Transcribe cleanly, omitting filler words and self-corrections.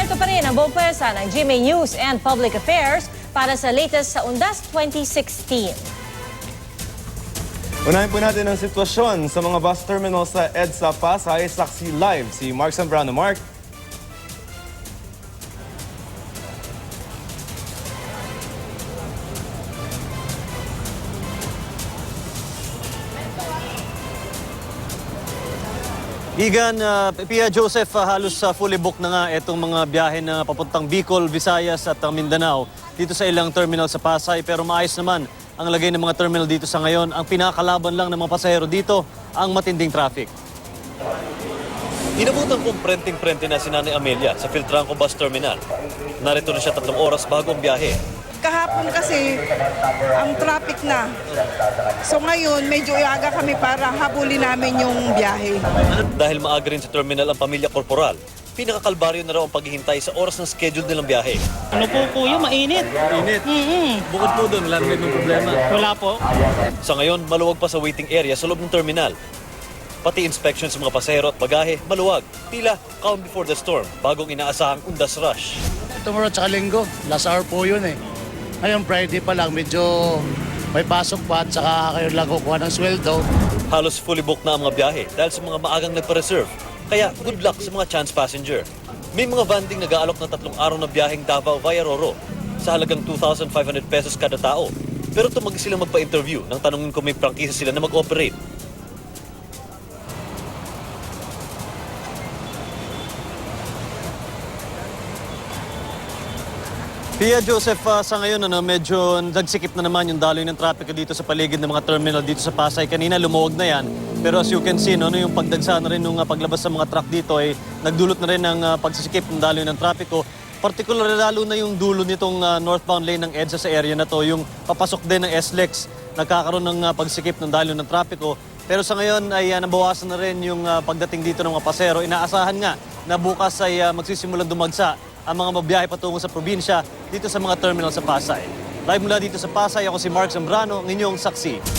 Narito pa rin ang buong pwersa ng GMA News and Public Affairs para sa latest sa Undas 2016. Unahin po natin ang sitwasyon sa mga bus terminal sa EDSA Pasay. Saksi live si Mark Zambrano. Mark. Igan, Pia Joseph, halos fully booked na nga itong mga biyahe na papuntang Bicol, Visayas at Mindanao dito sa ilang terminal sa Pasay. Pero maayos naman ang lagay ng mga terminal dito sa ngayon. Ang pinakalaban lang ng mga pasahero dito, ang matinding traffic. Inabutan kong prenting-prente na si Nanay Amelia sa Filtranco Bus Terminal. Narito na siya 3 oras bago ang biyahe. Kahapon kasi ang traffic na. So ngayon, medyo iaga kami para habulin namin yung biyahe. Dahil maaga rin sa terminal ang pamilya korporal, pinakakalbaryo na raw ang paghihintay sa oras ng schedule nilang biyahe. Ano po kuya, mainit. Init. Bukod po doon, wala naman problema. Wala po. Sa ngayon, maluwag pa sa waiting area sa loob ng terminal. Pati inspection sa mga pasahero at bagahe, maluwag. Tila calm before the storm, bagong inaasahang undas rush. Tomorrow tsaka linggo, last hour po yun eh. Ngayon Friday pa lang, medyo may pasok pa at saka kayo lang kukuha ng sweldo. Halos fully booked na ang mga biyahe dahil sa mga maagang nagpa-reserve. Kaya good luck sa mga chance passenger. May mga banding nag-aalok ng 3 araw na biyaheng Davao via Roro sa halagang 2,500 pesos kada tao. Pero tumagi silang magpa-interview nang tanungin kung may prangkisa sila na mag-operate. Pia Joseph, sa ngayon medyo nagsikip na naman yung daloy ng trapiko dito sa paligid ng mga terminal dito sa Pasay. Kanina lumuwag na yan. Pero as you can see, yung pagdagsa na rin nung paglabas sa mga truck dito ay nagdulot na rin ng pagsisikip ng daloy ng trapiko. Particular lalo na yung dulo nitong northbound lane ng EDSA sa area na to, yung papasok din ng SLEX, nagkakaroon ng pagsikip ng daloy ng trapiko. Pero sa ngayon ay nabawasan na rin yung pagdating dito ng mga pasero. Inaasahan nga na bukas ay magsisimulang dumagsa ang mga mabiyahe patungo sa probinsya dito sa mga terminal sa Pasay. Live mula dito sa Pasay, ako si Mark Zambrano, ang inyong saksi.